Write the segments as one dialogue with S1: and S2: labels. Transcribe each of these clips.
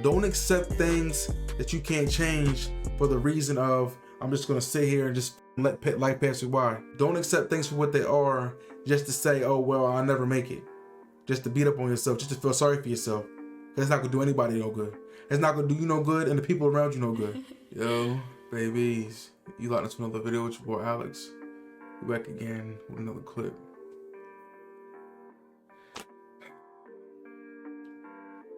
S1: Don't accept things that you can't change for the reason of, I'm just gonna sit here and just let life pass you by. Don't accept things for what they are just to say, oh, well, I'll never make it. Just to beat up on yourself, just to feel sorry for yourself. That's not gonna do anybody no good. It's not gonna do you no good and the people around you no good. Yo, babies, you locked into another video with your boy Alex. We're back again with another clip.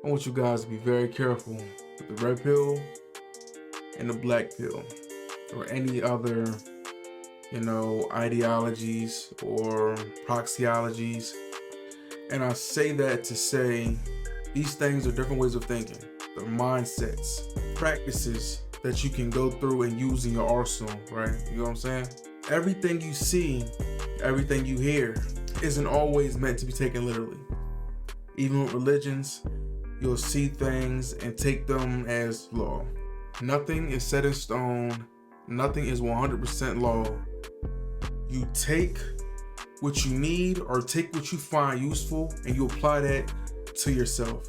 S1: I want you guys to be very careful with the red pill and the black pill, or any other, ideologies or proxyologies. And I say that to say these things are different ways of thinking. They're mindsets, practices that you can go through and use in your arsenal, right? You know what I'm saying? Everything you see, everything you hear isn't always meant to be taken literally. Even with religions, you'll see things and take them as law. Nothing is set in stone. Nothing is 100% law. You take what you need or take what you find useful and you apply that to yourself.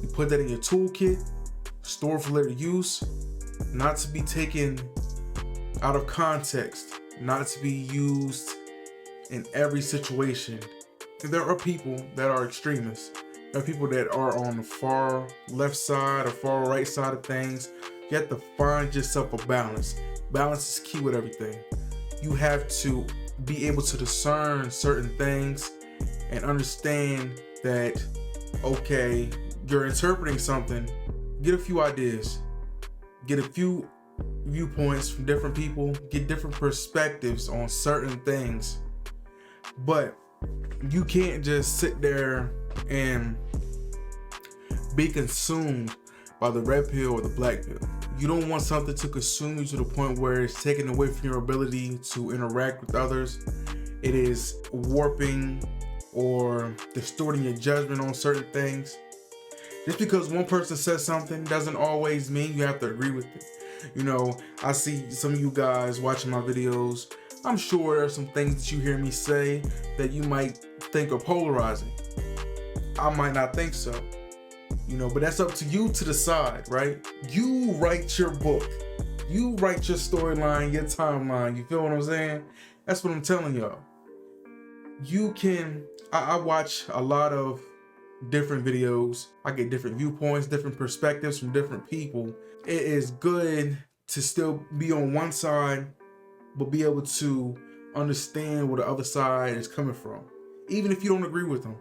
S1: You put that in your toolkit, store for later use, not to be taken out of context, not to be used in every situation. There are people that are extremists. There are people that are on the far left side or far right side of things. You have to find yourself a balance. Balance is key with everything. You have to be able to discern certain things and understand that, okay, you're interpreting something. Get a few ideas, get a few viewpoints from different people, get different perspectives on certain things. But you can't just sit there and be consumed by the red pill or the black pill. You don't want something to consume you to the point where it's taken away from your ability to interact with others. It is warping or distorting your judgment on certain things. Just because one person says something doesn't always mean you have to agree with it. I see some of you guys watching my videos. I'm sure there are some things that you hear me say that you might think are polarizing. I might not think so, but that's up to you to decide, right? You write your book. You write your storyline, your timeline. You feel what I'm saying? That's what I'm telling y'all. I watch a lot of different videos. I get different viewpoints, different perspectives from different people. It is good to still be on one side, but be able to understand where the other side is coming from. Even if you don't agree with them,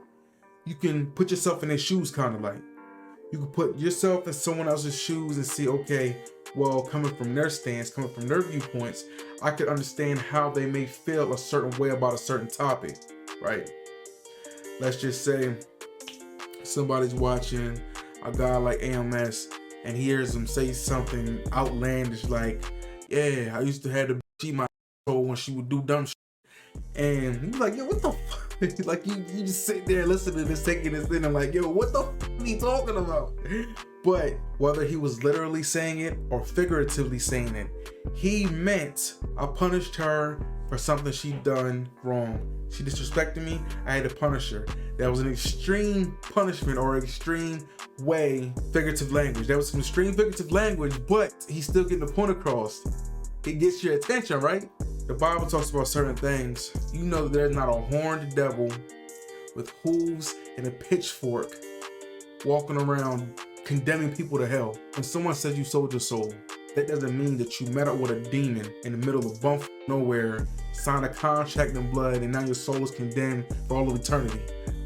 S1: you can put yourself in their shoes, kind of like. You can put yourself in someone else's shoes and see, okay, well, coming from their stance, coming from their viewpoints, I could understand how they may feel a certain way about a certain topic, right? Let's just say somebody's watching a guy like AMS and hears him say something outlandish like, yeah, I used to have to cheat my asshole when she would do dumb shit. And he's like, yo, what the fuck? Like, you just sit there listening to this, taking this in, and like, yo, what the fuck are you talking about? But whether he was literally saying it or figuratively saying it, he meant I punished her for something she done wrong. She disrespected me, I had to punish her. That was an extreme punishment or extreme way, figurative language. That was some extreme figurative language, but he's still getting the point across. It gets your attention, right? The Bible talks about certain things. You know that there's not a horned devil with hooves and a pitchfork walking around condemning people to hell. When someone says you sold your soul, that doesn't mean that you met up with a demon in the middle of bump nowhere, signed a contract in blood, and now your soul is condemned for all of eternity.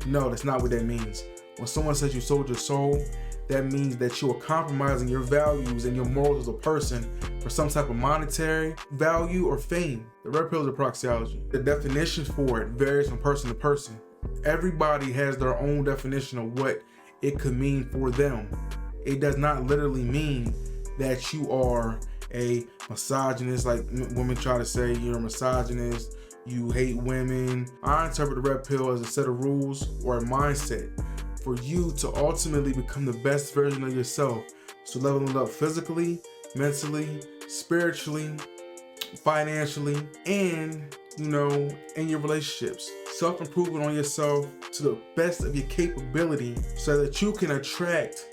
S1: No, that's not what that means. When someone says you sold your soul, that means that you are compromising your values and your morals as a person for some type of monetary value or fame. The red pill is a proxyology. The definition for it varies from person to person. Everybody has their own definition of what it could mean for them. It does not literally mean that you are a misogynist, like women try to say you're a misogynist, you hate women. I interpret the red pill as a set of rules or a mindset for you to ultimately become the best version of yourself. So leveling up physically, mentally, spiritually, financially, and in your relationships. Self-improvement on yourself to the best of your capability so that you can attract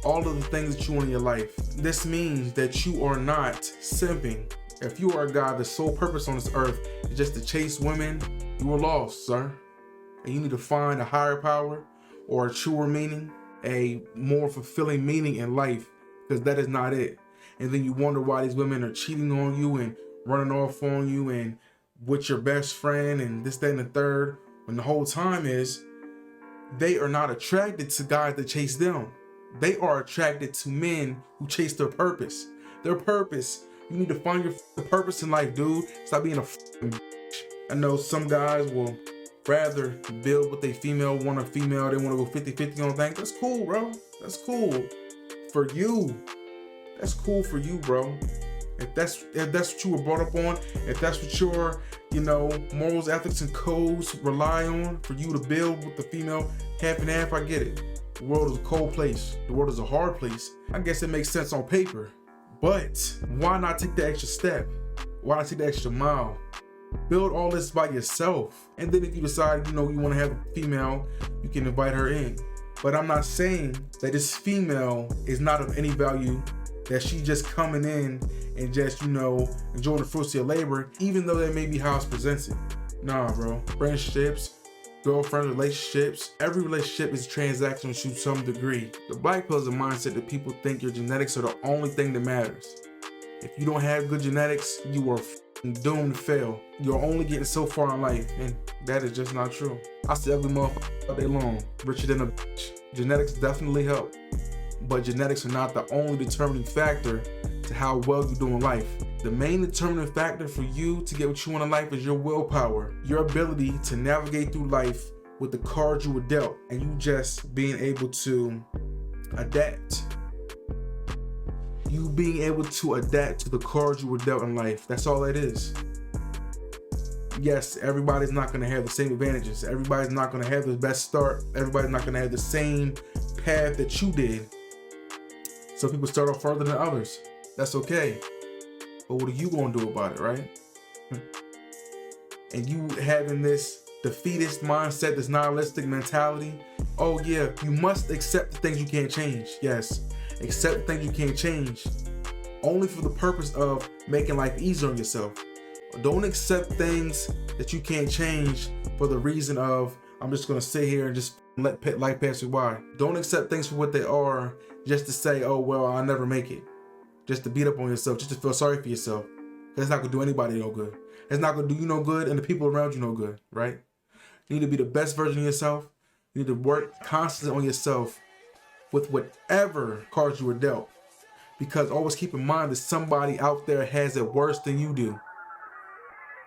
S1: all of the things that you want in your life. This means that you are not simping. If you are a guy, the sole purpose on this earth is just to chase women, you are lost, sir. And you need to find a higher power or a truer meaning, a more fulfilling meaning in life, because that is not it. And then you wonder why these women are cheating on you and running off on you and with your best friend and this, that, and the third, when the whole time is they are not attracted to guys that chase them. They are attracted to men who chase their purpose. Their purpose. You need to find your purpose in life, dude. Stop being a bitch. I know some guys will rather build with a female, want a female, they want to go 50-50 on things. That's cool, bro. That's cool. For you. That's cool for you, bro. If that's what you were brought up on, if that's what your, morals, ethics, and codes rely on for you to build with the female half and half, I get it. The world is a cold place. The world is a hard place. I guess it makes sense on paper. But why not take the extra step? Why not take the extra mile? Build all this by yourself. And then if you decide, you want to have a female, you can invite her in. But I'm not saying that this female is not of any value, that she just coming in and just, enjoying the fruits of your labor, even though that may be how it's presented. Nah, bro. Friendships, girlfriend relationships, every relationship is transactional to some degree. The black pill is a mindset that people think your genetics are the only thing that matters. If you don't have good genetics, you are doomed to fail. You're only getting so far in life, and that is just not true. I see ugly motherfuckers all day long, richer than a bitch. Genetics definitely help, but genetics are not the only determining factor to how well you do in life. The main determining factor for you to get what you want in life is your willpower, your ability to navigate through life with the cards you were dealt, and you just being able to adapt. You being able to adapt to the cards you were dealt in life. That's all it is. Yes, everybody's not going to have the same advantages. Everybody's not going to have the best start. Everybody's not going to have the same path that you did. Some people start off further than others. That's okay. But what are you going to do about it, right? And you having this defeatist mindset, this nihilistic mentality. Oh yeah, you must accept the things you can't change. Yes, accept the things you can't change. Only for the purpose of making life easier on yourself. Don't accept things that you can't change for the reason of, I'm just going to sit here and just let life pass you by. Don't accept things for what they are just to say, oh, well, I'll never make it. Just to beat up on yourself, just to feel sorry for yourself. That's not going to do anybody no good. It's not going to do you no good and the people around you no good, right? You need to be the best version of yourself. You need to work constantly on yourself with whatever cards you were dealt. Because always keep in mind that somebody out there has it worse than you do.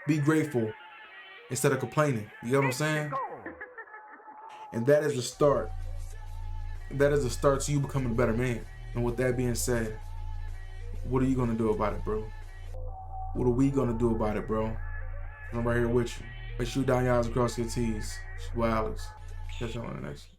S1: Be grateful instead of complaining. You know what I'm saying? And that is the start. That is the start to you becoming a better man. And with that being said, what are you going to do about it, bro? What are we going to do about it, bro? I'm right here with you. Make sure you down your eyes across your T's. It's Alex. Catch you on the next one.